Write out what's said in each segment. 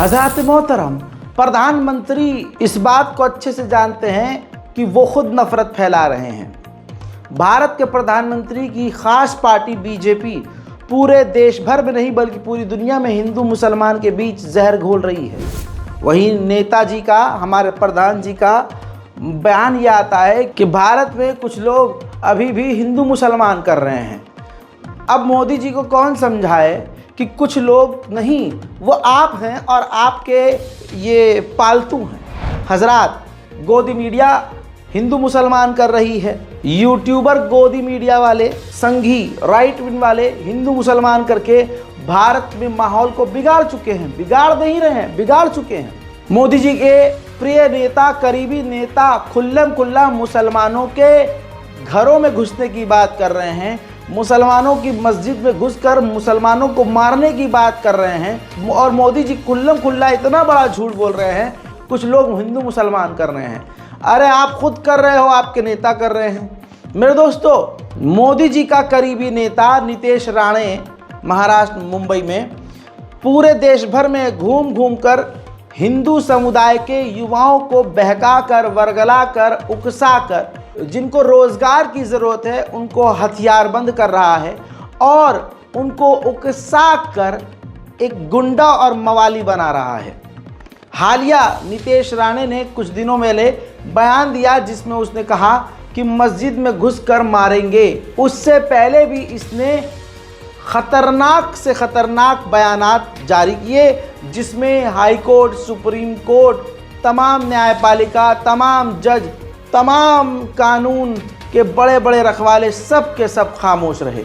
हज़रात मोहतरम, प्रधानमंत्री इस बात को अच्छे से जानते हैं कि वो खुद नफरत फैला रहे हैं। भारत के प्रधानमंत्री की खास पार्टी बीजेपी पूरे देश भर में नहीं बल्कि पूरी दुनिया में हिंदू मुसलमान के बीच जहर घोल रही है। वहीं नेताजी का, हमारे प्रधान जी का बयान ये आता है कि भारत में कुछ लोग अभी भी हिंदू मुसलमान कर रहे हैं। अब मोदी जी को कौन समझाए कि कुछ लोग नहीं, वो आप हैं और आपके ये पालतू हैं। हजरात, गोदी मीडिया हिंदू मुसलमान कर रही है। यूट्यूबर गोदी मीडिया वाले, संघी राइट विंग वाले हिंदू मुसलमान करके भारत में माहौल को बिगाड़ चुके हैं। बिगाड़ नहीं रहे हैं, बिगाड़ चुके हैं। मोदी जी के प्रिय नेता, करीबी नेता खुल्लम खुल्ला मुसलमानों के घरों में घुसने की बात कर रहे हैं, मुसलमानों की मस्जिद में घुसकर मुसलमानों को मारने की बात कर रहे हैं। और मोदी जी खुल्लम खुल्ला इतना बड़ा झूठ बोल रहे हैं, कुछ लोग हिंदू मुसलमान कर रहे हैं। अरे आप खुद कर रहे हो, आपके नेता कर रहे हैं। मेरे दोस्तों, मोदी जी का करीबी नेता नीतीश राणे महाराष्ट्र मुंबई में पूरे देश भर में घूम घूम कर हिंदू समुदाय के युवाओं को बहका कर, वर्गला कर, उकसा कर, जिनको रोजगार की ज़रूरत है उनको हथियारबंद कर रहा है और उनको उकसा कर एक गुंडा और मवाली बना रहा है। हालिया नीतीश राणे ने कुछ दिनों पहले बयान दिया जिसमें उसने कहा कि मस्जिद में घुसकर मारेंगे। उससे पहले भी इसने खतरनाक से खतरनाक बयानात जारी किए जिसमें हाई कोर्ट, सुप्रीम कोर्ट, तमाम न्यायपालिका, तमाम जज, तमाम कानून के बड़े बड़े रखवाले सब के सब खामोश रहे।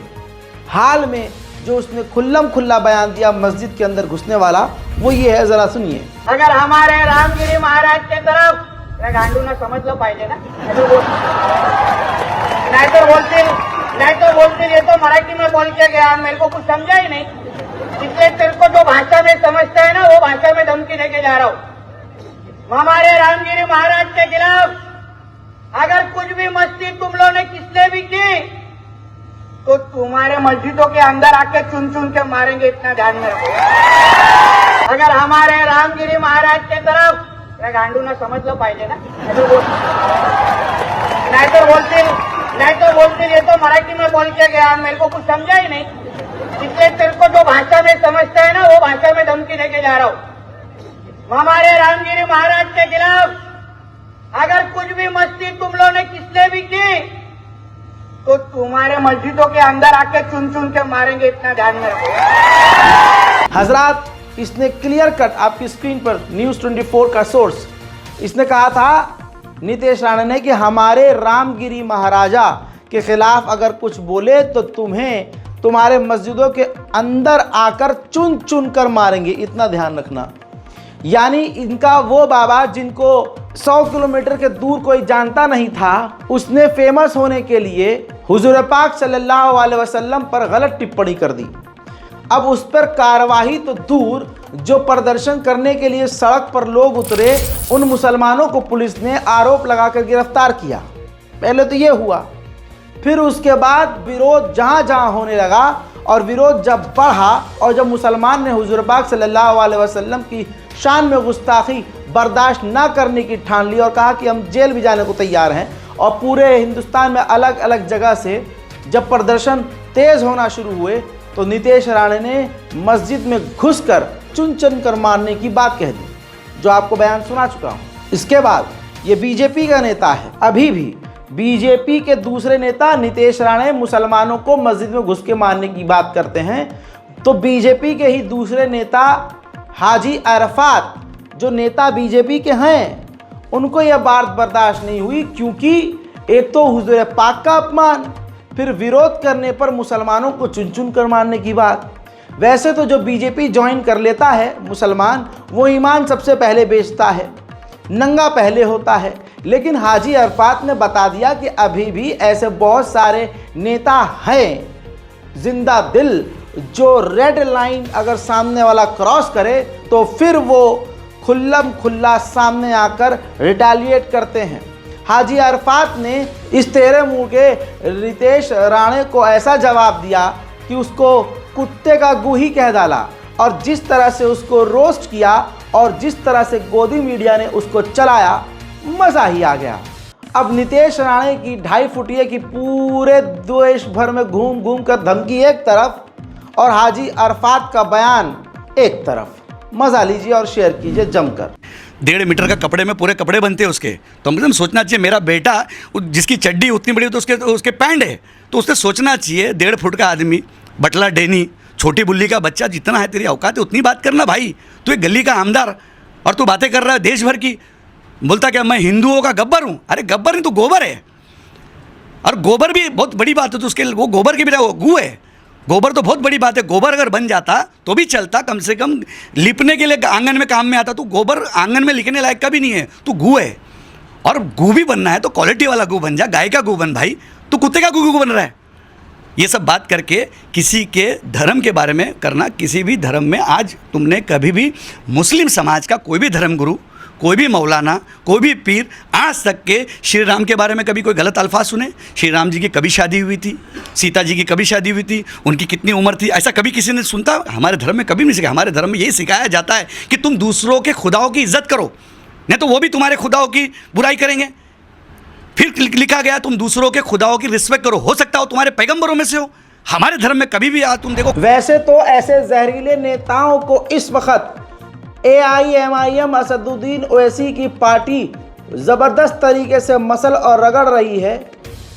हाल में जो उसने खुल्लम खुल्ला बयान दिया मस्जिद के अंदर घुसने वाला, वो ये है, जरा सुनिए। अगर हमारे रामगिरी महाराज के तरफ गांडू ना समझ लो पाहिजे ना, नहीं तो बोलते ये तो मराठी में बोल के गया, मेरे को कुछ समझा ही नहीं, इसलिए तेरे को जो भाषा में समझता है ना वो भाषा में धमकी देके जा रहा हूँ। हमारे रामगिरी महाराज के खिलाफ अगर कुछ भी मस्ती तुम लोगों ने किसने भी की तो तुम्हारे मस्जिदों के अंदर आके चुन चुन के मारेंगे, इतना ध्यान में रखो। अगर हमारे रामगिरी महाराज के तरफ गांडू ना समझ लो पाहिजे ना, नहीं तो बोलते ये तो मराठी में बोल के गया, मेरे को कुछ समझा ही नहीं, इसलिए तेरे को जो भाषा में समझता है ना वो भाषा में धमकी देके जा रहा हूँ। हमारे रामगिरी महाराज के खिलाफ अगर कुछ भी मस्ती तुम लोगों ने किसने भी की तो तुम्हारे मस्जिदों के अंदर आके चुन चुन के मारेंगे, इतना ध्यान में रखो। हजरात, इसने क्लियर कट आपकी स्क्रीन पर न्यूज़ 24 का सोर्स, इसने कहा था नीतीश राणे ने कि हमारे रामगिरी महाराजा के खिलाफ अगर कुछ बोले तो तुम्हें तुम्हारे मस्जिदों के अंदर आकर चुन चुन कर मारेंगे, इतना ध्यान रखना। यानी इनका वो बाबा जिनको 100 किलोमीटर के दूर कोई जानता नहीं था, उसने फेमस होने के लिए हुजूर पाक सल्लल्लाहु अलैहि वसल्लम पर गलत टिप्पणी कर दी। अब उस पर कार्रवाई तो दूर, जो प्रदर्शन करने के लिए सड़क पर लोग उतरे उन मुसलमानों को पुलिस ने आरोप लगाकर गिरफ्तार किया। पहले तो ये हुआ, फिर उसके बाद विरोध जहाँ जहाँ होने लगा और विरोध जब बढ़ा और जब मुसलमान ने हुजूर पाक सल्लल्लाहु अलैहि वसल्लम की शान में गुस्ताखी बर्दाश्त ना करने की ठान ली और कहा कि हम जेल भी जाने को तैयार हैं, और पूरे हिंदुस्तान में अलग अलग जगह से जब प्रदर्शन तेज़ होना शुरू हुए तो नीतीश राणे ने मस्जिद में घुसकर चुन चुन कर मारने की बात कह दी, जो आपको बयान सुना चुका हूँ। इसके बाद ये बीजेपी का नेता है, अभी भी बीजेपी के दूसरे नेता नीतीश राणे मुसलमानों को मस्जिद में घुस के मारने की बात करते हैं, तो बीजेपी के ही दूसरे नेता हाजी अरफात, जो नेता बीजेपी के हैं, उनको यह बात बर्दाश्त नहीं हुई, क्योंकि एक तो हुजूर पाक का अपमान, फिर विरोध करने पर मुसलमानों को चुन चुन कर मारने की बात। वैसे तो जो बीजेपी ज्वाइन कर लेता है मुसलमान, वो ईमान सबसे पहले बेचता है, नंगा पहले होता है, लेकिन हाजी अरफात ने बता दिया कि अभी भी ऐसे बहुत सारे नेता हैं जिंदा दिल, जो रेड लाइन अगर सामने वाला क्रॉस करे तो फिर वो खुल्लम खुल्ला सामने आकर रिटेलिएट करते हैं। हाजी अरफात ने इस तेरे मुंह के नीतीश राणे को ऐसा जवाब दिया कि उसको कुत्ते का गू ही कह डाला। और जिस तरह से उसको रोस्ट किया और जिस तरह से गोदी मीडिया ने उसको चलाया, मज़ा ही आ गया। अब नितेश राणे की 2.5 फुटिया की पूरे देश भर में घूम घूम कर धमकी एक तरफ और हाजी अरफात का बयान एक तरफ। मज़ा लीजिए और शेयर कीजिए जमकर। 1.5 मीटर का कपड़े में पूरे कपड़े बनते हैं उसके, तो मतलब सोचना चाहिए मेरा बेटा जिसकी चड्डी उतनी बड़ी तो उसके पैंट है, तो उसने सोचना चाहिए 1.5 फुट का आदमी, बटला डेनी, छोटी बुल्ली का बच्चा, जितना है तेरी औकात है उतनी बात करना भाई। तू एक गली का आमदार और तू बातें कर रहा है देश भर की, बोलता क्या मैं हिंदुओं का गब्बर हूँ। अरे गब्बर नहीं, तू गोबर है। और गोबर भी बहुत बड़ी बात है, तो उसके वो गोबर के बिना वो गू है। गोबर तो बहुत बड़ी बात है, गोबर अगर बन जाता तो भी चलता, कम से कम लिपने के लिए आंगन में काम में आता। तू गोबर आंगन में लिखने लायक का भी नहीं है, तू गू है। और गू भी बनना है तो क्वालिटी वाला गू बन जा, गाय का गू बन भाई, तू कुत्ते का गू बन रहा है। ये सब बात करके किसी के धर्म के बारे में करना, किसी भी धर्म में आज तुमने कभी भी मुस्लिम समाज का कोई भी धर्मगुरु, कोई भी मौलाना, कोई भी पीर, आज तक के श्री राम के बारे में कभी कोई गलत अल्फाज सुने? श्री राम जी की कभी शादी हुई थी, सीता जी की कभी शादी हुई थी, उनकी कितनी उम्र थी, ऐसा कभी किसी ने सुनता? हमारे धर्म में कभी नहीं सिखाया। हमारे धर्म में यही सिखाया जाता है कि तुम दूसरों के खुदाओं की इज्जत करो, नहीं तो वो भी तुम्हारे खुदाओं की बुराई करेंगे। फिर लिखा गया तुम दूसरों के खुदाओं की रिस्पेक्ट करो, हो सकता हो तुम्हारे पैगंबरों में से हो। हमारे धर्म में कभी भी तुम देखो। वैसे तो ऐसे जहरीले नेताओं को इस वक्त AIMIM असदुद्दीन ओवैसी की पार्टी ज़बरदस्त तरीके से मसल और रगड़ रही है।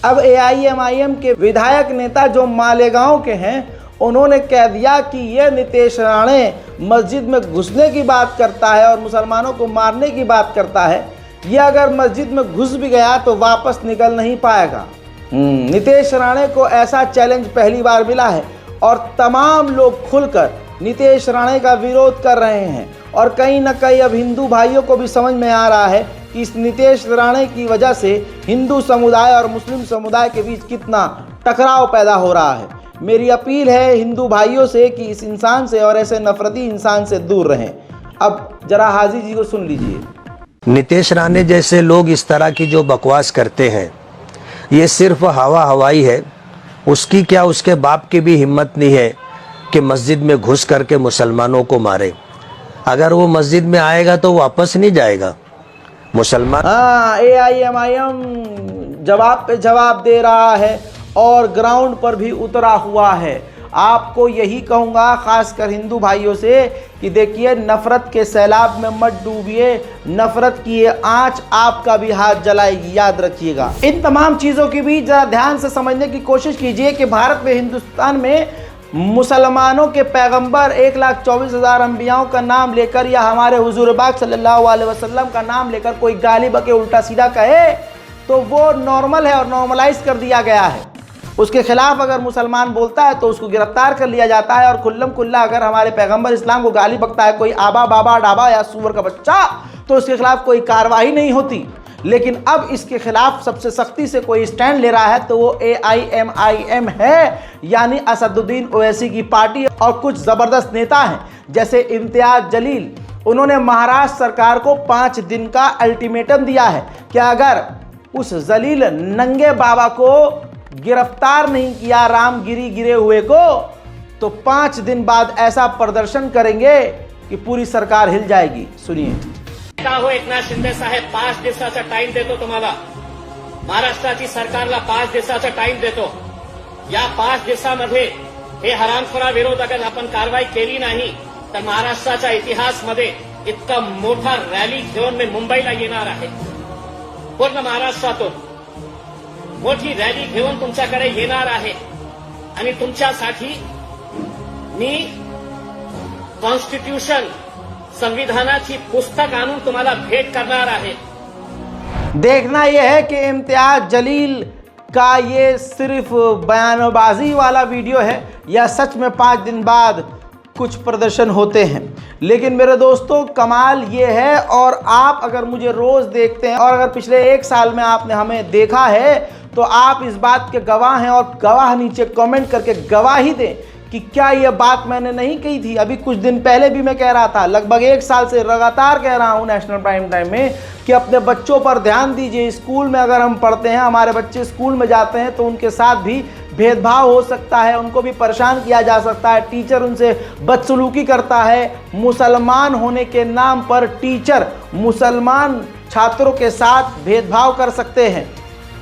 अब AIMIM के विधायक नेता जो मालेगांव के हैं, उन्होंने कह दिया कि ये नितेश राणे मस्जिद में घुसने की बात करता है और मुसलमानों को मारने की बात करता है। ये अगर मस्जिद में घुस भी गया तो वापस निकल नहीं पाएगा। नितेश राणे को ऐसा चैलेंज पहली बार मिला है और तमाम लोग खुलकर नितेश राणे का विरोध कर रहे हैं। और कहीं ना कहीं अब हिंदू भाइयों को भी समझ में आ रहा है कि इस नितेश राणे की वजह से हिंदू समुदाय और मुस्लिम समुदाय के बीच कितना टकराव पैदा हो रहा है। मेरी अपील है हिंदू भाइयों से कि इस इंसान से और ऐसे नफरती इंसान से दूर रहें। अब जरा हाजी जी को सुन लीजिए। नितेश राणे जैसे लोग इस तरह की जो बकवास करते हैं, ये सिर्फ हवाई है। उसकी क्या उसके बाप की भी हिम्मत नहीं है कि मस्जिद में घुस करके मुसलमानों को मारे। अगर वो मस्जिद में आएगा तो वापस नहीं जाएगा मुसलमान। AIMIM जवाब पे जवाब दे रहा है और ग्राउंड पर भी उतरा हुआ है। आपको यही कहूँगा खासकर हिंदू भाइयों से कि देखिए, नफ़रत के सैलाब में मत डूबिए। नफ़रत की ये आँच आपका भी हाथ जलाएगी, याद रखिएगा। इन तमाम चीज़ों की भी ज़रा ध्यान से समझने की कोशिश कीजिए कि भारत में, हिंदुस्तान में मुसलमानों के पैगंबर 1,24,000 अंबियाओं का नाम लेकर या हमारे हुजूर पाक सल्लल्लाहु अलैहि वसल्लम का नाम लेकर कोई गाली बके उल्टा सीधा कहे तो वो नॉर्मल है और नॉर्मलाइज कर दिया गया है। उसके खिलाफ अगर मुसलमान बोलता है तो उसको गिरफ्तार कर लिया जाता है। और खुल्लम खुल्ला अगर हमारे पैगंबर इस्लाम को गाली बकता है कोई आबा बाबा डाबा या सूअर का बच्चा, तो उसके खिलाफ कोई कार्रवाई नहीं होती। लेकिन अब इसके खिलाफ सबसे सख्ती से कोई स्टैंड ले रहा है तो वो AIMIM है, यानी असदुद्दीन ओवैसी की पार्टी। और कुछ ज़बरदस्त नेता हैं जैसे इम्तियाज़ जलील, उन्होंने महाराष्ट्र सरकार को 5 दिन का अल्टीमेटम दिया है कि अगर उस जलील नंगे बाबा को गिरफ्तार नहीं किया, रामगिरी गिरे हुए को, तो 5 दिन बाद ऐसा प्रदर्शन करेंगे कि पूरी सरकार हिल जाएगी। सुनिए। हो एकनाथ शिंदे साहेब, 5 दिवसाचा टाइम देतो तुम्हाला, महाराष्ट्राची सरकारला 5 दिवसाचा टाइम देतो। या 5 दिवसामध्ये हे हरामखोरा विरोधकांना आपण कारवाई केली नाही तर महाराष्ट्राच्या इतिहासमध्ये इतका मोठा रॅली घेऊन मी मुंबईला येणार आहे। पूर्ण महाराष्ट्रातून मोठी रॅली घेऊन तुमच्याकडे येणार आहे आणि तुमच्यासाठी मी कॉन्स्टिट्यूशन, संविधानाची पुस्तक आणून तुम्हाला भेट करणार आहे। देखना यह है कि इम्तियाज जलील का ये सिर्फ बयानबाजी वाला वीडियो है या सच में 5 दिन बाद कुछ प्रदर्शन होते हैं। लेकिन मेरे दोस्तों, कमाल ये है, और आप अगर मुझे रोज़ देखते हैं और अगर पिछले 1 साल में आपने हमें देखा है तो आप इस बात के गवाह हैं। और गवाह नीचे कमेंट करके गवाही दें कि क्या ये बात मैंने नहीं कही थी। अभी कुछ दिन पहले भी मैं कह रहा था, लगभग 1 साल से लगातार कह रहा हूँ नेशनल प्राइम टाइम में कि अपने बच्चों पर ध्यान दीजिए। स्कूल में अगर हम पढ़ते हैं, हमारे बच्चे स्कूल में जाते हैं तो उनके साथ भी भेदभाव हो सकता है, उनको भी परेशान किया जा सकता है, टीचर उनसे बदसलूकी करता है। मुसलमान होने के नाम पर टीचर मुसलमान छात्रों के साथ भेदभाव कर सकते हैं।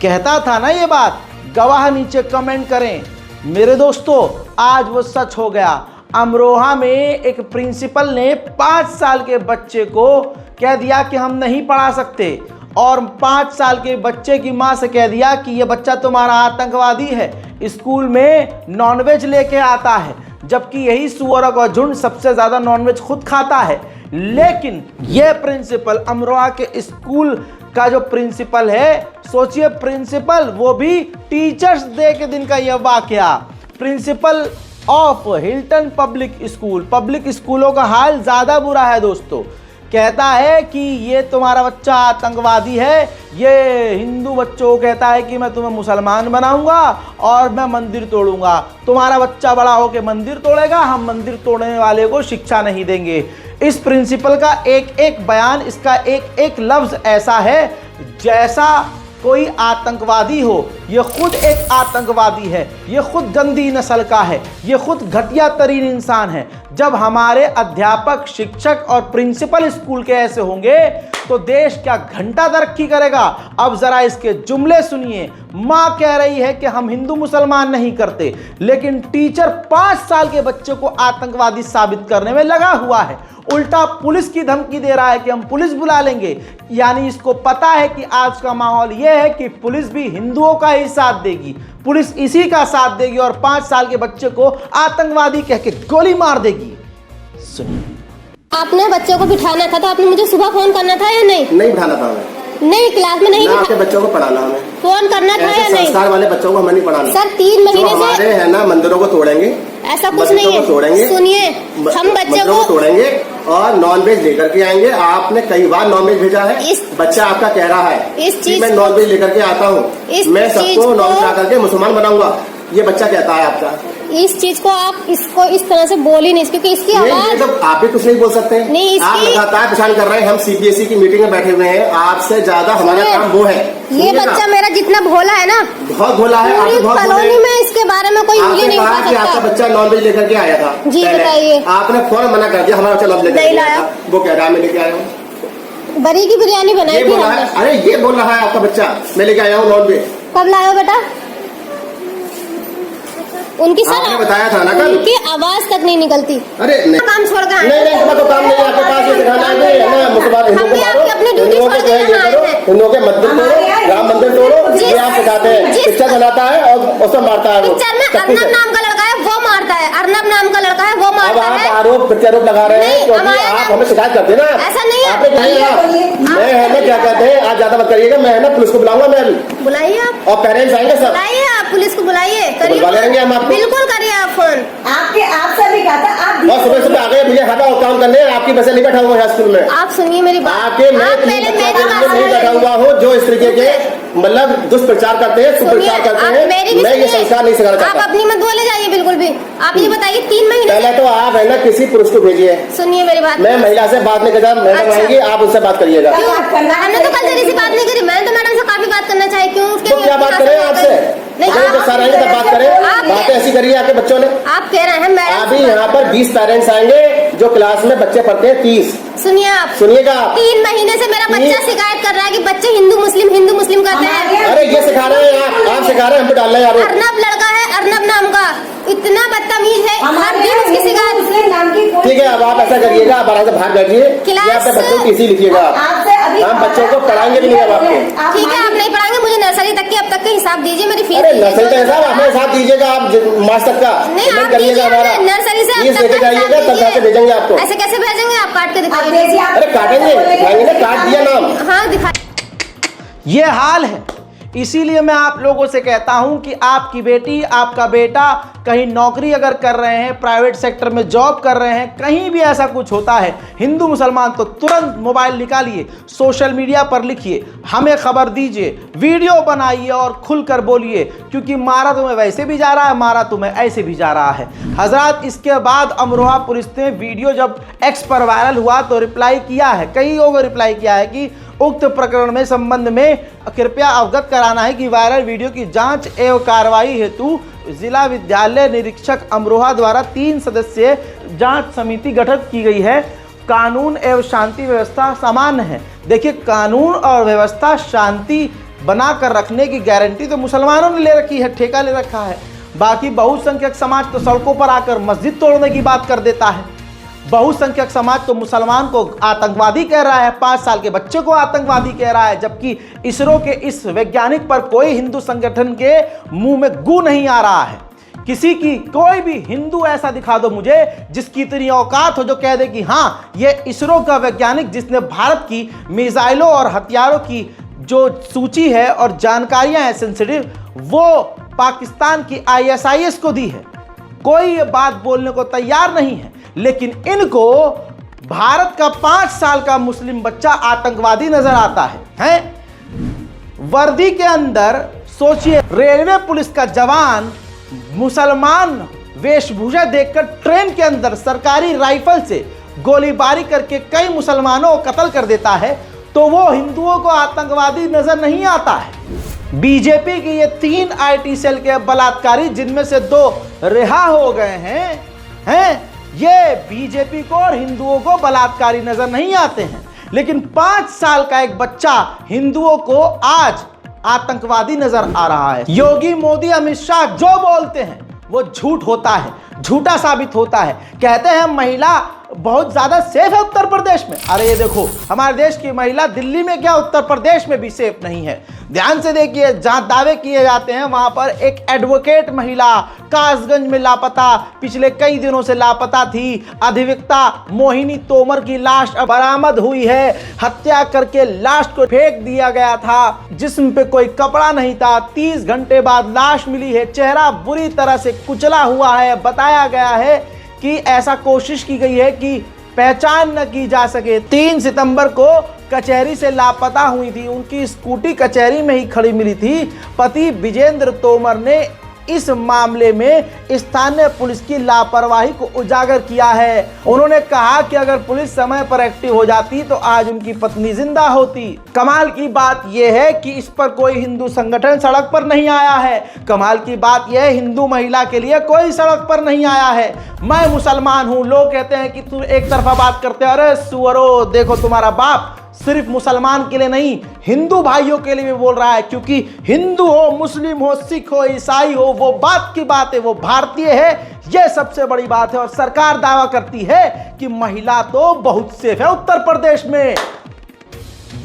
कहता था ना ये बात, गवाह नीचे कमेंट करें। मेरे दोस्तों, आज वो सच हो गया। अमरोहा में एक प्रिंसिपल ने 5 साल के बच्चे को कह दिया कि हम नहीं पढ़ा सकते, और 5 साल के बच्चे की मां से कह दिया कि ये बच्चा तुम्हारा आतंकवादी है, स्कूल में नॉनवेज लेके आता है, जबकि यही सुअरों का झुंड सबसे ज़्यादा नॉनवेज खुद खाता है। लेकिन ये प्रिंसिपल, अमरोहा के स्कूल का जो प्रिंसिपल है, सोचिए प्रिंसिपल, वो भी टीचर्स डे के दिन का यह वाकया, प्रिंसिपल ऑफ हिल्टन पब्लिक स्कूलों का हाल ज़्यादा बुरा है दोस्तों। कहता है कि ये तुम्हारा बच्चा आतंकवादी है, ये हिंदू बच्चों को कहता है कि मैं तुम्हें मुसलमान बनाऊंगा और मैं मंदिर तोड़ूंगा, तुम्हारा बच्चा बड़ा होकर मंदिर तोड़ेगा, हम मंदिर तोड़ने वाले को शिक्षा नहीं देंगे। इस प्रिंसिपल का एक एक बयान, इसका एक एक लफ्ज़ ऐसा है जैसा कोई आतंकवादी हो। ये खुद एक आतंकवादी है, ये खुद गंदी नस्ल का है, ये खुद घटिया तरीन इंसान है। जब हमारे अध्यापक, शिक्षक और प्रिंसिपल स्कूल के ऐसे होंगे तो देश क्या घंटा तरक्की करेगा। अब जरा इसके जुमले सुनिए। माँ कह रही है कि हम हिंदू मुसलमान नहीं करते, लेकिन टीचर 5 साल के बच्चे को आतंकवादी साबित करने में लगा हुआ है। उल्टा पुलिस की धमकी दे रहा है कि हम पुलिस बुला लेंगे। यानी इसको पता है कि आज का माहौल यह है कि पुलिस भी हिंदुओं का ही साथ देगी, पुलिस इसी का साथ देगी और 5 साल के बच्चे को आतंकवादी कह के गोली मार देगी। सुनिए। आपने बच्चे को बिठाना था तो आपने मुझे सुबह फोन करना था या नहीं? नहीं बिठाना था हमें। नहीं, क्लास में नहीं आपके बच्चों को पढ़ाना हमें। फोन करना था या नहीं? संस्कार वाले बच्चों को हमें नहीं पढ़ाना। सर 3 महीने से हमारे है ना, मंदिरों को तोड़ेंगे, ऐसा कुछ नहीं है। सुनिए, हम बच्चे को तोड़ेंगे और नॉनवेज लेकर के आएंगे। आपने कई बार नॉनवेज भेजा है, बच्चा आपका कह रहा है इस चीज मैं नॉनवेज लेकर के आता हूँ, मैं सबको नॉनवेज ला करके मुसलमान बनाऊंगा, ये बच्चा कहता है आपका। इस चीज को आप इसको इस तरह से बोल ही नहीं, क्योंकि इसकी आवाज, तो आप भी कुछ नहीं बोल सकते। नहीं, आप लगातार परेशान कर रहे हैं। हम सीबीएसई की मीटिंग में बैठे हुए हैं, आपसे ज्यादा हमारा काम वो है। ये बच्चा मेरा जितना भोला है ना, बहुत भोला है। पूरी कॉलोनी में इसके बारे में कोई उंगली नहीं उठा सकता। आपका बच्चा नॉनवेज लेकर के आया था। जी बताइए। आपने फौरन मना कर दिया, हमारा बच्चा नॉनवेज लेकर आया, वो कह रहा है मैं लेके आया हूँ। बरी की बिरयानी बनाई थी हमने। अरे ये बोल रहा है आपका बच्चा मैं लेके आया हूँ नॉनवेज। कब लाए हो बेटा? उनकी आपने बताया था ना कल। उनकी आवाज तक नहीं निकलती। अरे नहीं, काम छोड़ कर नहीं तो काम नहीं आपके पास, ये सिखाना है मुसलमान हिंदुओं को मारो, हिंदुओं के हिंदुओं के मंदिर तोड़ो, राम मंदिर तोड़ो, ये आप सिखाते हैं। पिक्चर बनाता है और उसमें मारता है। पिक्चर में अर्नब नाम का लड़का है, वो मारता है। अर्नब नाम का लड़का है, वो मारता है। आप आरोप प्रत्यारोप लगा रहे हैं क्योंकि आप हमें शिकायत करते हैं ना। ऐसा नहीं है। मैं है ना, क्या कहते हैं, आज ज्यादा मत करिएगा। मैं है ना पुलिस को बुलाऊंगा। मैं अभी बुलाइए आप, और पेरेंट्स आएंगे सब। बुलाइए आप, पुलिस को बुलाइए, बुलवा लेंगे हम आपको। बिल्कुल करिए आप फोन। आपसे भी कहा था आप। और सुबह सुबह आ गए भैया खाता और काम करने, आपकी वजह नहीं बैठा हुआ है स्कूल में। आप सुनिए मेरी बात। आके मैं नहीं बैठा हुआ हूँ जो इस तरीके के मतलब दुष्प्रचार करते हैं, सुप्रचार करते हैं। मैं ये संस्कार नहीं सिखाना चाहता। आप अपनी मत बोले जाइए बिल्कुल भी। आप ये बताइए 3 महीने पहले तो आप है ना किसी पुरुष को भेजिए। सुनिए मेरी बात। मैं महिला से बात नहीं करता, मैडम आएंगी, आप उनसे बात करिएगा। हमने तो कल जरी से बात नहीं करी, मैंने तो मैडम से काफी बात करना चाहिए। क्यों? तो क्या बात करें आपसे? सर आएंगे तब बात करें। बातें ऐसी करिए आपके बच्चों ने। आप कह रहे हैं मैडम। अभी यहाँ पर 20 पेरेंट्स आएंगे जो क्लास में बच्चे पढ़ते हैं 30। सुनिए आप, सुनिएगा। 3 महीने से मेरा बच्चा शिकायत कर रहा है कि बच्चे हिंदू मुस्लिम करते हैं। अरे ये सिखा रहे हैं आप सिखा रहे हैं, हम पे डाल रहे हैं। अर्नब लड़का है, अर्नब नाम का, इतना बदतमीज है, हर दिन उसकी शिकायत। ठीक है, अब आप ऐसा करिएगा, आप आराम से बाहर बैठिए, अपने बच्चों की इसी लिखिएगा। हम बच्चों को पढ़ाएंगे भी नहीं अब आपके। ठीक है, आप नहीं पढ़ाएंगे, मुझे नर्सरी तक की अब तक का हिसाब दीजिए, मेरी फीस। अरे नर्सरी का हिसाब अपने हिसाब दीजिएगा, आप मार्च तक का नहीं आप करिएगा। हमारा नर्सरी से फीस लेके जाइएगा, तब जाके भेजेंगे आपको। ऐसे कैसे भेजेंगे? आप काट के दिखाइए। अरे काटेंगे, काट दिया नाम। हाँ दिखा। ये हाल है। इसीलिए मैं आप लोगों से कहता हूं कि आपकी बेटी, आपका बेटा कहीं नौकरी अगर कर रहे हैं, प्राइवेट सेक्टर में जॉब कर रहे हैं, कहीं भी ऐसा कुछ होता है हिंदू मुसलमान, तो तुरंत मोबाइल निकालिए, सोशल मीडिया पर लिखिए, हमें खबर दीजिए, वीडियो बनाइए और खुलकर बोलिए, क्योंकि मारा तुम्हें वैसे भी जा रहा है, मारा तुम्हें ऐसे भी जा रहा है। हजरात, इसके बाद अमरोहा पुलिस ने वीडियो जब एक्स पर वायरल हुआ तो रिप्लाई किया है, कई लोगों को रिप्लाई किया है कि उक्त प्रकरण में संबंध में कृपया अवगत कराना है कि वायरल वीडियो की जांच एवं कार्रवाई हेतु जिला विद्यालय निरीक्षक अमरोहा द्वारा 3 सदस्यीय जांच समिति गठित की गई है। कानून एवं शांति व्यवस्था सामान्य है। देखिए, कानून और व्यवस्था शांति बनाकर रखने की गारंटी तो मुसलमानों ने ले रखी है, ठेका ले रखा है। बाकी बहुसंख्यक समाज तो सड़कों पर आकर मस्जिद तोड़ने की बात कर देता है। बहुसंख्यक समाज तो मुसलमान को आतंकवादी कह रहा है, 5 साल के बच्चे को आतंकवादी कह रहा है, जबकि इसरो के इस वैज्ञानिक पर कोई हिंदू संगठन के मुंह में गू नहीं आ रहा है। किसी की कोई भी हिंदू ऐसा दिखा दो मुझे जिसकी इतनी औकात हो जो कह दे कि हाँ, ये इसरो का वैज्ञानिक जिसने भारत की मिसाइलों और हथियारों की जो सूची है और जानकारियां हैं सेंसिटिव, वो पाकिस्तान की ISIS को दी है। कोई ये बात बोलने को तैयार नहीं है। लेकिन इनको भारत का 5 साल का मुस्लिम बच्चा आतंकवादी नजर आता है? वर्दी के अंदर सोचिए, रेलवे पुलिस का जवान मुसलमान वेशभूषा देखकर ट्रेन के अंदर सरकारी राइफल से गोलीबारी करके कई मुसलमानों को कत्ल कर देता है, तो वो हिंदुओं को आतंकवादी नजर नहीं आता है। बीजेपी की ये 3 IT सेल के बलात्कारी, जिनमें से 2 रिहा हो गए हैं, ये बीजेपी को और हिंदुओं को बलात्कारी नजर नहीं आते हैं। लेकिन 5 साल का एक बच्चा हिंदुओं को आज आतंकवादी नजर आ रहा है। योगी, मोदी, अमित शाह जो बोलते हैं वो झूठ होता है, झूठा साबित होता है। कहते हैं महिला बहुत ज्यादा सेफ है उत्तर प्रदेश में। अरे ये देखो, हमारे देश की महिला दिल्ली में क्या उत्तर प्रदेश में भी सेफ नहीं है। ध्यान से देखिए, जहां दावे किए जाते हैं वहां पर एक एडवोकेट महिला कासगंज में लापता, पिछले कई दिनों से लापता थी। अधिवक्ता मोहिनी तोमर की लाश अब बरामद हुई है। हत्या करके लाश को फेंक दिया गया था, जिस्म पे कोई कपड़ा नहीं था। 30 घंटे बाद लाश मिली है, चेहरा बुरी तरह से कुचला हुआ है। बताया गया है कि ऐसा कोशिश की गई है कि पहचान न की जा सके। 3 सितंबर को कचहरी से लापता हुई थी, उनकी स्कूटी कचहरी में ही खड़ी मिली थी। पति विजेंद्र तोमर ने इस मामले में स्थानीय पुलिस की लापरवाही को उजागर किया है। उन्होंने कहा कि अगर पुलिस समय पर एक्टिव हो जाती तो आज उनकी पत्नी जिंदा होती। कमाल की बात यह है कि इस पर कोई हिंदू संगठन सड़क पर नहीं आया है। कमाल की बात यह है, हिंदू महिला के लिए कोई सड़क पर नहीं आया है। मैं मुसलमान हूं, लोग कहते हैं कि तू एक तरफा बात करते हो। अरे सुअरो, देखो तुम्हारा बाप सिर्फ मुसलमान के लिए नहीं, हिंदू भाइयों के लिए भी बोल रहा है। क्योंकि हिंदू हो, मुस्लिम हो, सिख हो, ईसाई हो, वो बात की बात है, वो भारतीय है, यह सबसे बड़ी बात है। और सरकार दावा करती है कि महिला तो बहुत सेफ है उत्तर प्रदेश में।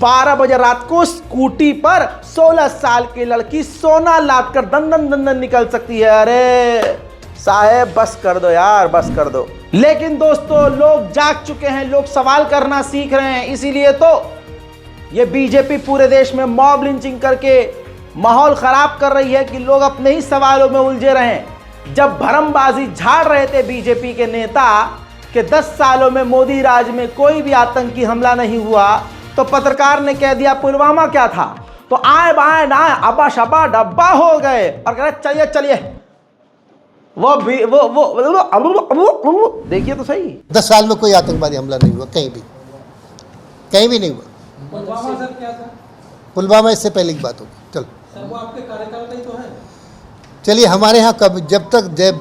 12 बजे रात को स्कूटी पर 16 साल की लड़की सोना लाद कर दंदन दंदन निकल सकती है। अरे साहेब बस कर दो यार, बस कर दो। लेकिन दोस्तों, लोग जाग चुके हैं, लोग सवाल करना सीख रहे हैं। इसीलिए तो ये बीजेपी पूरे देश में मॉब लिंचिंग करके माहौल खराब कर रही है कि लोग अपने ही सवालों में उलझे रहें। जब भरमबाजी झाड़ रहे थे बीजेपी के नेता कि 10 सालों में मोदी राज में कोई भी आतंकी हमला नहीं हुआ, तो पत्रकार ने कह दिया पुलवामा क्या था, तो आए बाएं ना अब्बा शब्बा डब्बा हो गए और कह रहे चलिए चलिए। वो देखिए तो सही, 10 साल में कोई आतंकवादी हमला नहीं हुआ, कहीं भी नहीं हुआ। पुलवामा सर क्या था? पुलवामा इससे पहले की बात होगी। चलो सर, वो आपके कार्यकाल का ही तो है। चलिए, हमारे यहाँ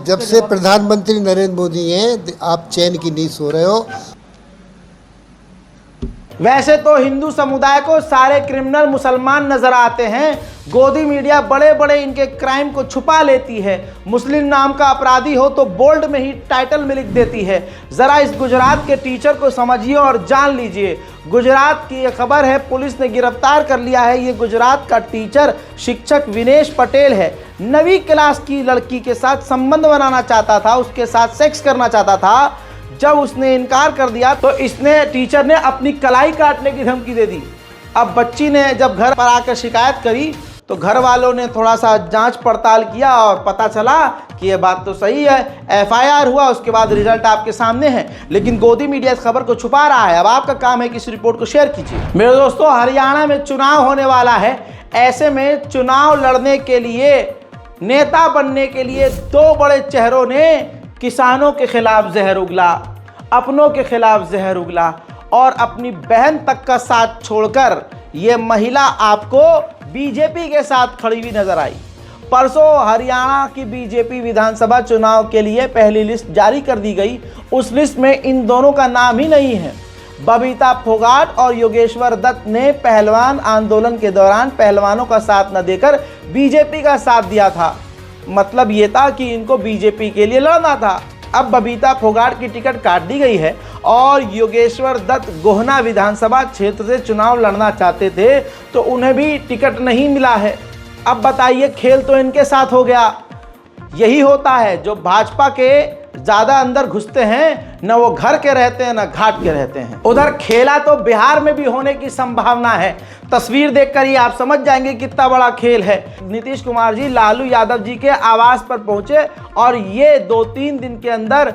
जब से प्रधानमंत्री नरेंद्र मोदी हैं, आप चैन की नींद सो रहे हो। वैसे तो हिंदू समुदाय को सारे क्रिमिनल मुसलमान नजर आते हैं। गोदी मीडिया बड़े बड़े इनके क्राइम को छुपा लेती है। मुस्लिम नाम का अपराधी हो तो बोल्ड में ही टाइटल में लिख देती है। जरा इस गुजरात के टीचर को समझिए और जान लीजिए। गुजरात की ये खबर है, पुलिस ने गिरफ्तार कर लिया है। ये गुजरात का टीचर शिक्षक विनेश पटेल है। 9वीं क्लास की लड़की के साथ संबंध बनाना चाहता था, उसके साथ सेक्स करना चाहता था। जब उसने इनकार कर दिया तो टीचर ने अपनी कलाई काटने की धमकी दे दी। अब बच्ची ने जब घर पर आकर शिकायत करी तो घर वालों ने थोड़ा सा जांच पड़ताल किया और पता चला कि ये बात तो सही है। FIR हुआ, उसके बाद रिजल्ट आपके सामने है। लेकिन गोदी मीडिया इस खबर को छुपा रहा है। अब आपका काम है कि इस रिपोर्ट को शेयर कीजिए। मेरे दोस्तों, हरियाणा में चुनाव होने वाला है। ऐसे में चुनाव लड़ने के लिए, नेता बनने के लिए 2 बड़े चेहरों ने किसानों के खिलाफ जहर उगला, अपनों के खिलाफ जहर उगला और अपनी बहन तक का साथ छोड़कर ये महिला आपको बीजेपी के साथ खड़ी हुई नजर आई। परसों हरियाणा की बीजेपी विधानसभा चुनाव के लिए पहली लिस्ट जारी कर दी गई। उस लिस्ट में इन दोनों का नाम ही नहीं है। बबीता फोगाट और योगेश्वर दत्त ने पहलवान आंदोलन के दौरान पहलवानों का साथ न देकर बीजेपी का साथ दिया था। मतलब ये था कि इनको बीजेपी के लिए लड़ना था। अब बबीता फोगाट की टिकट काट दी गई है और योगेश्वर दत्त गोहना विधानसभा क्षेत्र से चुनाव लड़ना चाहते थे तो उन्हें भी टिकट नहीं मिला है। अब बताइए, खेल तो इनके साथ हो गया। यही होता है, जो भाजपा के ज़्यादा अंदर घुसते हैं न वो घर के रहते हैं न घाट के रहते हैं। उधर खेला तो बिहार में भी होने की संभावना है। तस्वीर देखकर ही आप समझ जाएंगे कितना बड़ा खेल है। नीतीश कुमार जी लालू यादव जी के आवास पर पहुंचे और ये 2-3 दिन के अंदर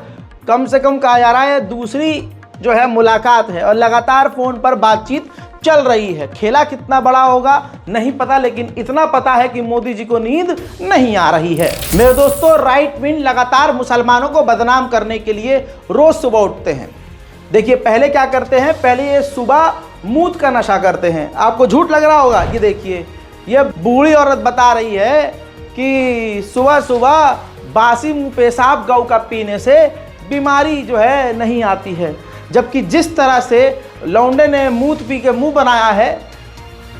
कम से कम कहा जा रहा है दूसरी जो है मुलाकात है और लगातार फ़ोन पर बातचीत चल रही है। खेला कितना बड़ा होगा नहीं पता, लेकिन इतना पता है कि मोदी जी को नींद नहीं आ रही है। मेरे दोस्तों, राइट विंग लगातार मुसलमानों को बदनाम करने के लिए रोज सुबह उठते हैं। देखिए पहले क्या करते हैं, पहले ये सुबह मूत का नशा करते हैं। आपको झूठ लग रहा होगा, ये देखिए ये बूढ़ी औरत बता रही है कि सुबह सुबह बासी पेशाब गौ का पीने से बीमारी जो है नहीं आती है। जबकि जिस तरह से लौंडे ने मूत पी के मुंह बनाया है,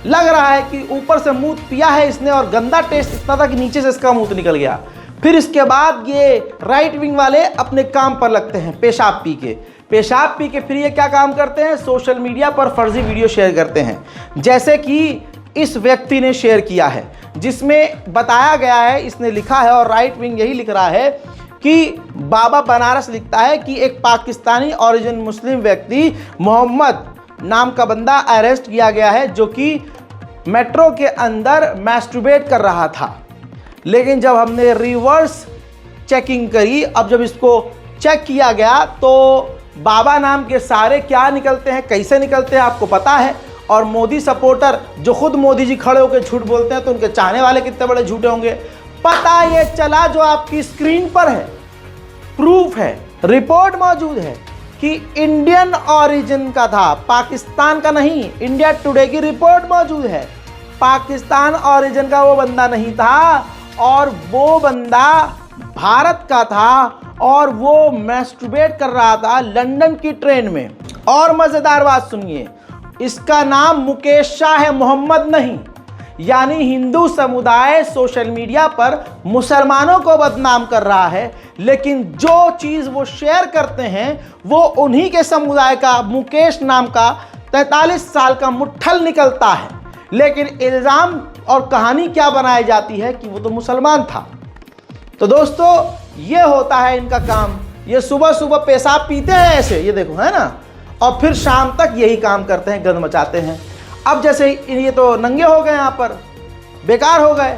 लग रहा है कि ऊपर से मूत पिया है इसने और गंदा टेस्ट इतना था कि नीचे से इसका मूत निकल गया। फिर इसके बाद ये राइट विंग वाले अपने काम पर लगते हैं पेशाब पी के फिर ये क्या काम करते हैं, सोशल मीडिया पर फर्जी वीडियो शेयर करते हैं। जैसे कि इस व्यक्ति ने शेयर किया है जिसमें बताया गया है, इसने लिखा है और राइट विंग यही लिख रहा है कि बाबा बनारस लिखता है कि एक पाकिस्तानी ओरिजिन मुस्लिम व्यक्ति मोहम्मद नाम का बंदा अरेस्ट किया गया है जो कि मेट्रो के अंदर मैस्टरबेट कर रहा था। लेकिन जब हमने रिवर्स चेकिंग करी, अब जब इसको चेक किया गया तो बाबा नाम के सारे क्या निकलते हैं, कैसे निकलते हैं आपको पता है। और मोदी सपोर्टर जो खुद मोदी जी खड़े होकर झूठ बोलते हैं तो उनके चाहने वाले कितने बड़े झूठे होंगे। पता ये चला, जो आपकी स्क्रीन पर है, प्रूफ है, रिपोर्ट मौजूद है कि इंडियन ओरिजिन का था, पाकिस्तान का नहीं। इंडिया टुडे की रिपोर्ट मौजूद है। पाकिस्तान ओरिजिन का वो बंदा नहीं था और वो बंदा भारत का था और वो मैस्टरबेट कर रहा था लंदन की ट्रेन में। और मज़ेदार बात सुनिए, इसका नाम मुकेश शाह है, मोहम्मद नहीं। यानी हिंदू समुदाय सोशल मीडिया पर मुसलमानों को बदनाम कर रहा है, लेकिन जो चीज़ वो शेयर करते हैं वो उन्हीं के समुदाय का मुकेश नाम का 43 साल का मुट्ठल निकलता है। लेकिन इल्ज़ाम और कहानी क्या बनाई जाती है कि वो तो मुसलमान था। तो दोस्तों, ये होता है इनका काम। ये सुबह सुबह पेशाब पीते हैं ऐसे, ये देखो है ना, और फिर शाम तक यही काम करते हैं, गंद मचाते हैं। अब जैसे ये तो नंगे हो गए, यहाँ पर बेकार हो गए,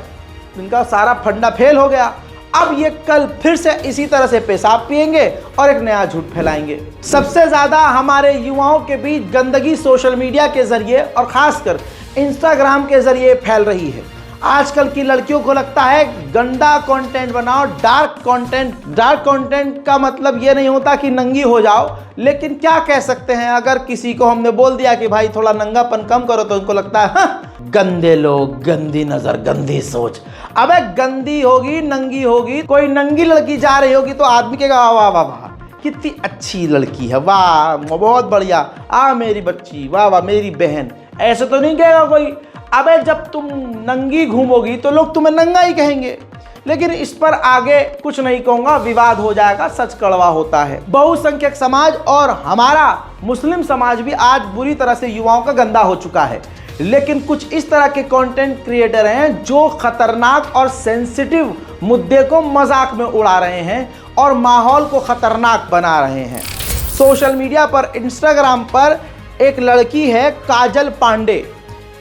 इनका सारा फंडा फेल हो गया। अब ये कल फिर से इसी तरह से पेशाब पिएंगे और एक नया झूठ फैलाएंगे। सबसे ज़्यादा हमारे युवाओं के बीच गंदगी सोशल मीडिया के ज़रिए और ख़ासकर इंस्टाग्राम के ज़रिए फैल रही है। आजकल की लड़कियों को लगता है गंदा कंटेंट बनाओ, डार्क कंटेंट। डार्क कंटेंट का मतलब ये नहीं होता कि नंगी हो जाओ, लेकिन क्या कह सकते हैं, अगर किसी को हमने बोल दिया कि भाई थोड़ा नंगापन कम करो तो उनको लगता है हाँ, गंदे लोग, गंदी नज़र, गंदी सोच। अबे गंदी होगी, नंगी होगी, कोई नंगी लड़की जा रही होगी तो आदमी कहेगा वाह वाह वाह कितनी अच्छी लड़की है, वाह बहुत बढ़िया, आ मेरी बच्ची, वाह वाह मेरी बहन। ऐसे तो नहीं कहेगा कोई। अबे जब तुम नंगी घूमोगी तो लोग तुम्हें नंगा ही कहेंगे। लेकिन इस पर आगे कुछ नहीं कहूँगा, विवाद हो जाएगा, सच कड़वा होता है। बहुसंख्यक समाज और हमारा मुस्लिम समाज भी आज बुरी तरह से युवाओं का गंदा हो चुका है। लेकिन कुछ इस तरह के कंटेंट क्रिएटर हैं जो खतरनाक और सेंसिटिव मुद्दे को मजाक में उड़ा रहे हैं और माहौल को खतरनाक बना रहे हैं। सोशल मीडिया पर, इंस्टाग्राम पर एक लड़की है काजल पांडे।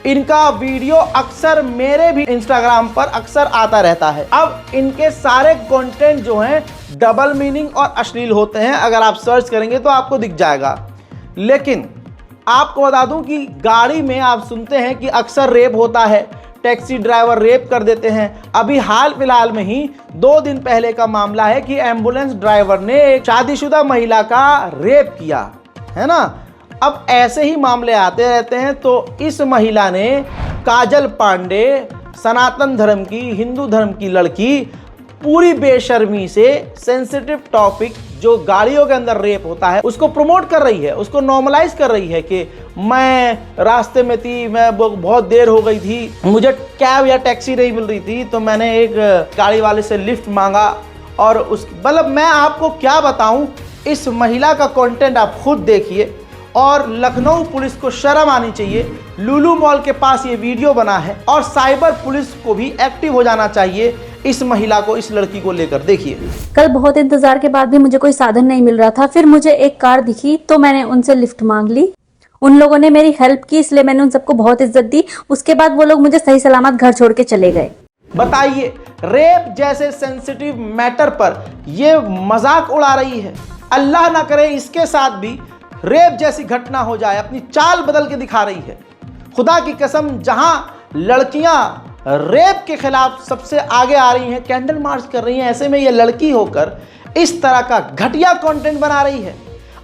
इनका वीडियो अक्सर मेरे भी इंस्टाग्राम पर अक्सर आता रहता है। अब इनके सारे कंटेंट जो हैं डबल मीनिंग और अश्लील होते हैं, अगर आप सर्च करेंगे तो आपको दिख जाएगा। लेकिन आपको बता दूं कि गाड़ी में आप सुनते हैं कि अक्सर रेप होता है, टैक्सी ड्राइवर रेप कर देते हैं। अभी हाल फिलहाल में ही 2 दिन पहले का मामला है कि एम्बुलेंस ड्राइवर ने एक शादीशुदा महिला का रेप किया, है ना। अब ऐसे ही मामले आते रहते हैं। तो इस महिला ने, काजल पांडे, सनातन धर्म की, हिंदू धर्म की लड़की पूरी बेशर्मी से सेंसिटिव टॉपिक जो गाड़ियों के अंदर रेप होता है उसको प्रमोट कर रही है, उसको नॉर्मलाइज कर रही है कि मैं रास्ते में थी, मैं बहुत देर हो गई थी, मुझे कैब या टैक्सी नहीं मिल रही थी तो मैंने एक गाड़ी वाले से लिफ्ट मांगा। और उस मतलब मैं आपको क्या बताऊं, इस महिला का कंटेंट आप खुद देखिए। और लखनऊ पुलिस को शर्म आनी चाहिए, लुलु मॉल के पास ये वीडियो बना है और साइबर पुलिस को भी एक्टिव हो जाना चाहिए इस महिला को, इस लड़की को लेकर। देखिए, कल बहुत इंतजार के बाद भी मुझे कोई साधन नहीं मिल रहा था, फिर मुझे एक कार दिखी तो मैंने उनसे लिफ्ट मांग ली। उन लोगों ने मेरी हेल्प की, इसलिए मैंने उन सबको बहुत इज्जत दी। उसके बाद वो लोग मुझे सही सलामत घर छोड़ के चले गए। बताइए, रेप जैसे सेंसिटिव मैटर पर ये मजाक उड़ा रही है। अल्लाह ना करे इसके साथ भी रेप जैसी घटना हो जाए, अपनी चाल बदल के दिखा रही है। खुदा की कसम, जहां लड़कियां रेप के खिलाफ सबसे आगे आ रही हैं, कैंडल मार्च कर रही हैं, ऐसे में ये लड़की होकर इस तरह का घटिया कंटेंट बना रही है।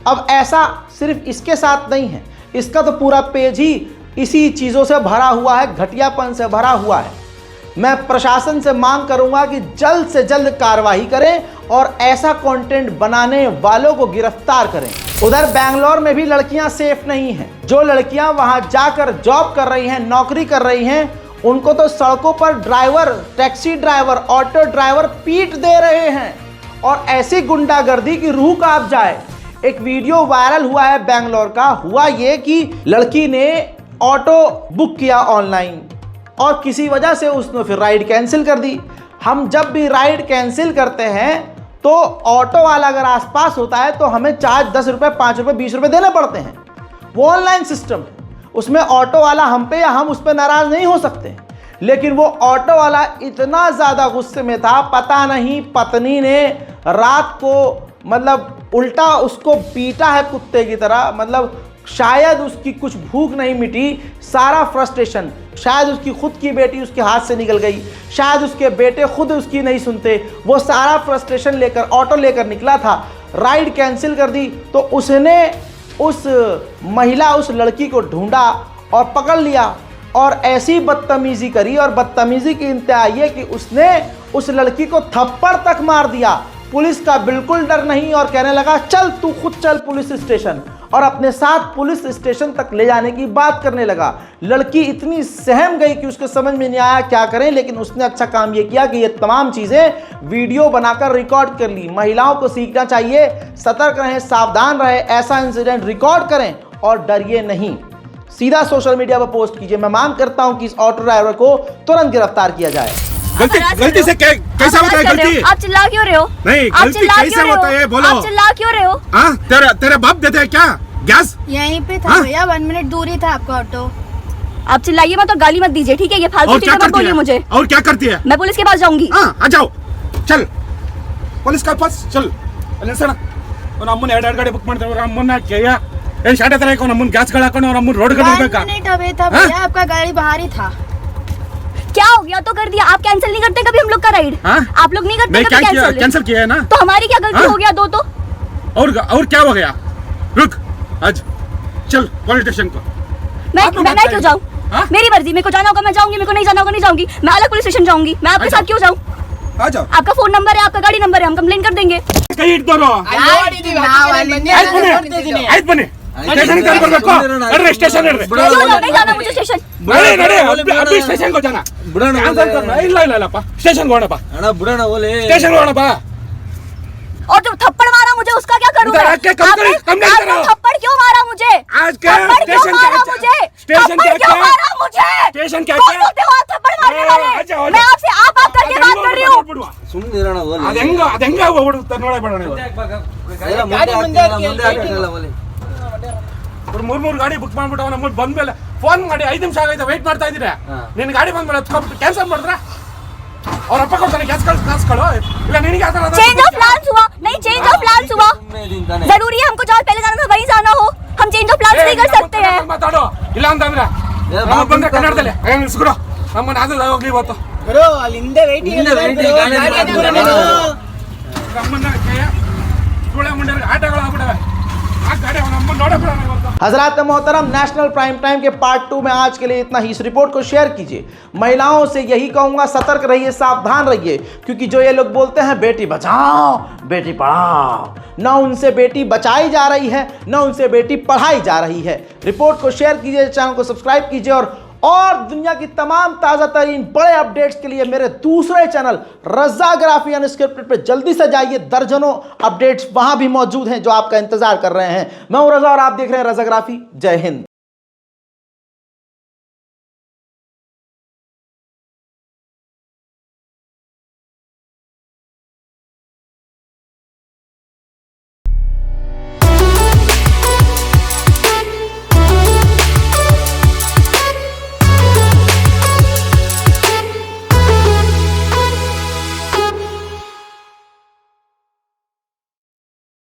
अब ऐसा सिर्फ इसके साथ नहीं है, इसका तो पूरा पेज ही इसी चीज़ों से भरा हुआ है, घटियापन से भरा हुआ है। मैं प्रशासन से मांग करूंगा कि जल्द से जल्द कार्रवाई करें और ऐसा कंटेंट बनाने वालों को गिरफ्तार करें। उधर बेंगलोर में भी लड़कियां सेफ नहीं हैं। जो लड़कियां वहां जाकर जॉब कर रही हैं, नौकरी कर रही हैं, उनको तो सड़कों पर driver, taxi driver, auto driver पीट दे रहे हैं और ऐसी गुंडागर्दी की रूह कांप जाए। एक वीडियो वायरल हुआ है बेंगलोर का। हुआ ये कि लड़की ने ऑटो बुक किया ऑनलाइन और किसी वजह से उसने फिर राइड कैंसिल कर दी। हम जब भी राइड कैंसिल करते हैं तो ऑटो वाला अगर आसपास होता है तो हमें चार्ज 10 रुपये, 5 रुपये, 20 रुपये देने पड़ते हैं। वो ऑनलाइन सिस्टम है, उसमें ऑटो वाला हम पे या हम उस पर नाराज़ नहीं हो सकते। लेकिन वो ऑटो वाला इतना ज़्यादा गुस्से में था, पता नहीं पत्नी ने रात को मतलब उल्टा उसको पीटा है कुत्ते की तरह। मतलब शायद उसकी कुछ भूख नहीं मिटी, सारा फ्रस्ट्रेशन, शायद उसकी खुद की बेटी उसके हाथ से निकल गई, शायद उसके बेटे खुद उसकी नहीं सुनते, वो सारा फ्रस्ट्रेशन लेकर ऑटो लेकर निकला था, राइड कैंसिल कर दी। तो उसने उस महिला, उस लड़की को ढूंढा और पकड़ लिया और ऐसी बदतमीजी करी। और बदतमीजी की इंतहा ये कि उसने उस लड़की को थप्पड़ तक मार दिया। पुलिस का बिल्कुल डर नहीं और कहने लगा चल तू खुद चल पुलिस स्टेशन, और अपने साथ पुलिस स्टेशन तक ले जाने की बात करने लगा। लड़की इतनी सहम गई कि उसको समझ में नहीं आया क्या करें, लेकिन उसने अच्छा काम ये किया कि ये तमाम चीज़ें वीडियो बनाकर रिकॉर्ड कर ली। महिलाओं को सीखना चाहिए, सतर्क रहें, सावधान रहें, ऐसा इंसिडेंट रिकॉर्ड करें और डरिए नहीं, सीधा सोशल मीडिया पर पोस्ट कीजिए। मैं मांग करता हूं कि इस ऑटो ड्राइवर को तुरंत गिरफ्तार किया जाए। गलती से कैसा होता है गलती? आप चिल्ला क्यों रहे हो? नहीं, गलती कैसे होता है बोलो? आप चिल्ला क्यों रहे हो? हाँ, तेरे बाप देते हैं क्या गैस? यहीं पे था भैया, 1 मिनट दूरी था आपका ऑटो। आप चिल्लाइए मत और गाली मत दीजिए, ठीक है? ये फालतू चीजें मत बोलिए मुझे। और क्या करती है? मैं पुलिस के पास जाऊंगी। हाँ, आ जाओ, चल पुलिस के पास चल। ನಮ್ಮನ್ನ 2 ಗಾಡಿ ಬುಕ್ ಮಾಡ್ತಾರೆ, ನಮ್ಮನ್ನ ಏನ್ ಶಾಟೆ ತರ ನಮ್ಮನ್ನ ಗ್ಯಾಸ್ ಗಳು ಹಾಕೊಂಡು ನಮ್ಮನ್ನ ರೋಡ್ ಗಳು ಬೇಕಾ? 1 मिनट अवे था भैया, आपका गाड़ी बाहर ही था। क्या हो गया तो कर दिया। आप कैंसिल नहीं करते कभी हम लोग का राइड? आप लोग नहीं करते कभी कैंसिल किया है ना? तो हमारी क्या गलती हो गया? दो तो और क्या हो गया? रुक, आज चल पुलिस स्टेशन को। मैं क्यों जाऊँ? मेरी मर्जी, मेरे को जाना होगा मैं जाऊंगी, मेरे को नहीं जाना होगा नहीं जाऊंगी। मैं अलग पुलिस स्टेशन जाऊंगी, मैं आपके साथ क्यों जाऊँ? आ जाओ। आपका फोन नंबर है, आपका गाड़ी नंबर है, हम कंप्लेंट कर देंगे। आಯ್ತು ಬನ್ನಿ स्टेशन कल बरಬೇಕು अरे स्टेशन है नहीं जाना मुझे स्टेशन। नडे अभी स्टेशन को जाना ಬಿಡೋಣ ಇಲ್ಲ स्टेशन को ಹೋಗೋಣಪ್ಪ ಅಣ್ಣ ಬಿಡೋಣ ಓಲೆ स्टेशन को ಹೋಗೋಣಪ್ಪ। और जो थप्पड़ मारा मुझे उसका क्या करूंगा? आपने थप्पड़ क्यों मारा मुझे? आज क्या स्टेशन क्या मुझे स्टेशन क्या मारा मुझे? स्टेशन क्या थप्पड़ मारने वाले? मैं आपसे आप करके बात कर रही हूं। ಸುಮ್ಮನೆ ಇರೋಣ ಓಲೆ ಅದೆಂಗ ಹೋಗ್ಬಿಡುತ್ತೆ ನೋಡೇ ಬಿಡೋಣ ಗಾಡಿ ಮುಂದೆ ಹಾಕಲ್ಲ ಓಲೆ ಮೂರ್ ಗಾಡಿ ಬುಕ್ ಮಾಡ್ಬಿಟ್ಟು ನಮ್ಮ ಬಂದ್ಮೇಲೆ ಫೋನ್ ಮಾಡಿ 5 ನಿಮಿಷ ಆಗೈತೆ ವೇಟ್ ಮಾಡ್ತಾ ಇದ್ದೀರಾ, ನಿನ್ನ ಗಾಡಿ ಬಂದ್ಮೇಲೆ ಹತ್ಕೊಂಡ್ಬಿಟ್ಟು ಕ್ಯಾನ್ಸಲ್ ಮಾಡಿದ್ರ और अप्पा को तने गैस करो ಇಲ್ಲ ನಿನಗೆ ಆತರ चेंज ऑफ प्लान्स हुआ नहीं? चेंज ऑफ प्लान्स हुआ जरूरी है हमको जहाँ पहले जाना था वहीं जाना हो? हम चेंज ऑफ प्लान्स नहीं कर सकते हैं। ಮಾತಾಡೋ ಇಲ್ಲ ಅಂತಂದ್ರೆ ನಾವು ಬಂದ್ರೆ ಕನ್ನಡದಲ್ಲಿ ನಿಲ್ಸ್ಕೊಡು ನಮ್ಮನ್ನ ಅದು ಹೋಗ್ಲಿ ಇವತ್ತು ಬ್ರೋ ಅಲ್ಲಿ ಹಿಂದೆ ವೇಟಿಂಗ್ ನಮ್ಮನ್ನ ಸುಳೆ ಮುಂಡೆ ಆಟಗಳು ಆಗ್ಬಿಡವೆ ಯಾಕೆ ಗಾಡಿ ನಮ್ಮ ನೋಡೇ ಬಿಡೋಣ ಇವತ್ತು हजरात मोहतरम, नेशनल प्राइम टाइम के पार्ट 2 में आज के लिए इतना ही। इस रिपोर्ट को शेयर कीजिए। महिलाओं से यही कहूंगा, सतर्क रहिए, सावधान रहिए, क्योंकि जो ये लोग बोलते हैं बेटी बचाओ बेटी पढ़ाओ, न उनसे बेटी बचाई जा रही है न उनसे बेटी पढ़ाई जा रही है। रिपोर्ट को शेयर कीजिए, चैनल को सब्सक्राइब कीजिए और दुनिया की तमाम ताज़ा तरीन बड़े अपडेट्स के लिए मेरे दूसरे चैनल रज़ाग्राफी अनस्क्रिप्टेड पे जल्दी से जाइए। दर्जनों अपडेट्स वहां भी मौजूद हैं जो आपका इंतजार कर रहे हैं। मैं हूं रज़ा और आप देख रहे हैं रज़ाग्राफी। जय हिंद।